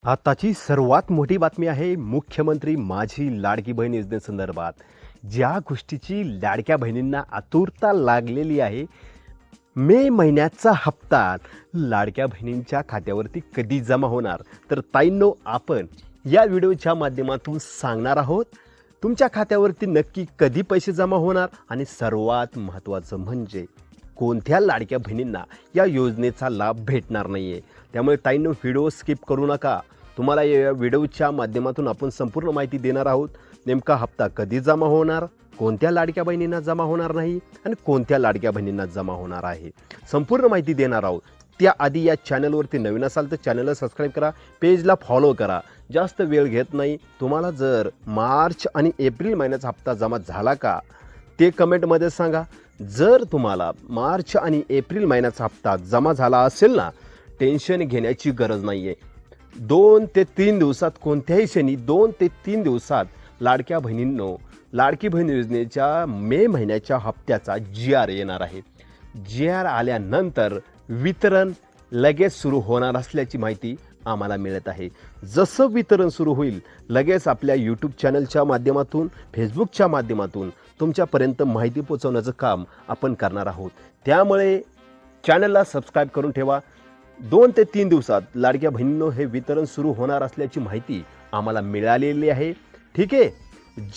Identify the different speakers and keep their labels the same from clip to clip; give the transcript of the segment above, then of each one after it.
Speaker 1: आताची सर्वात मोठी बातमी आहे मुख्यमंत्री माझी लाडकी बहीण योजनेसंदर्भात. ज्या गोष्टीची लाडक्या बहिणींना आतुरता लागलेली आहे, मे महिन्याचा हप्ता लाडक्या बहिणींच्या खात्यावरती कधी जमा होणार? तर ताईंनो, आपण या व्हिडिओच्या माध्यमातून सांगणार आहोत तुमच्या खात्यावरती नक्की कधी पैसे जमा होणार आणि सर्वात महत्त्वाचं म्हणजे कोणत्या लाडक्या बहिणींना या योजनेचा लाभ भेटणार नाही आहे. त्यामुळे ताईंनो, व्हिडिओ स्किप करू नका. तुम्हाला या व्हिडिओच्या माध्यमातून आपण संपूर्ण माहिती देणार आहोत. नेमका हप्ता कधी जमा होणार, कोणत्या लाडक्या बहिणींना जमा होणार नाही आणि कोणत्या लाडक्या बहिणींना जमा होणार आहे, संपूर्ण माहिती देणार आहोत. त्याआधी या चॅनलवरती नवीन असाल तर चॅनलला सबस्क्राईब करा, पेजला फॉलो करा. जास्त वेळ घेत नाही. तुम्हाला जर मार्च आणि एप्रिल महिन्याचा हप्ता जमा झाला का ते कमेंटमध्ये सांगा. जर तुम्हाला मार्च आणि एप्रिल महिन्याचा हप्ता जमा झाला असेल ना, टेन्शन घेण्याची गरज नाही आहे. 2 ते 3 दिवसात, कोणत्याही क्षणी 2 ते 3 दिवसात लाडक्या बहिणींनो, लाडकी बहीण योजनेच्या मे महिन्याच्या हप्त्याचा GR येणार आहे. GR आल्यानंतर वितरण लगेच सुरू होणार असल्याची माहिती आम्हाला मिळत आहे. जसं वितरण सुरू होईल लगेच आपल्या यूट्यूब चॅनलच्या माध्यमातून, फेसबुकच्या माध्यमातून तुमच्यापर्यंत माहिती पोहोचवण्याचं काम आपण करणार आहोत. त्यामुळे चॅनलला सबस्क्राईब करून ठेवा. 2 ते 3 दिवसात लाडक्या बहिणींनो हे वितरण सुरू होणार असल्याची माहिती आम्हाला मिळालेली आहे. ठीक आहे.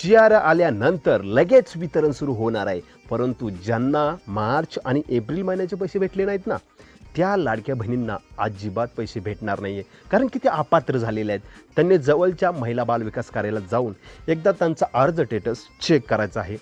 Speaker 1: GR आल्यानंतर लगेच वितरण सुरू होणार आहे. परंतु ज्यांना मार्च आणि एप्रिल महिन्याचे पैसे भेटले नाहीत ना, त्या लाडक्या बहिणींना अजिबात पैसे भेटणार नाही आहे. कारण की ते अपात्र झालेले आहेत. त्यांनी जवळच्या महिला बाल विकास कार्यालयात जाऊन एकदा त्यांचा अर्ज स्टेटस चेक करायचा आहे.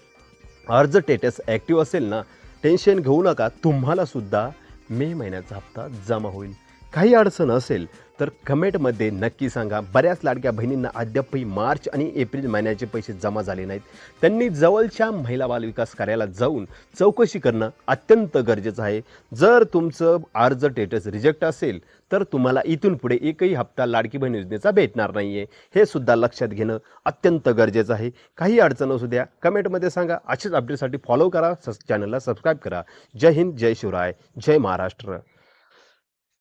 Speaker 1: अर्ज स्टेटस ॲक्टिव्ह असेल ना, टेन्शन घेऊ नका, तुम्हालासुद्धा मे महिन्याचा हप्ता जमा होईल. काही अडचण असेल तर कमेंटमध्ये नक्की सांगा. बऱ्याच लाडक्या बहिणींना अद्यापही मार्च आणि एप्रिल महिन्याचे पैसे जमा झाले नाहीत. त्यांनी जवळच्या महिला बाल विकास कार्यालयात जाऊन चौकशी करणं अत्यंत गरजेचं आहे. जर तुमचं अर्ज स्टेटस रिजेक्ट असेल तर तुम्हाला इथून पुढे एकही हप्ता लाडकी बहीण योजनेचा भेटणार नाही आहे. हे सुद्धा लक्षात घेणं अत्यंत गरजेचं आहे. काही अडचण असू द्या, कमेंटमध्ये सांगा. अशाच अपडेटसाठी फॉलो करा, चॅनलला सबस्क्राईब करा. जय हिंद, जय शिवराय, जय महाराष्ट्र.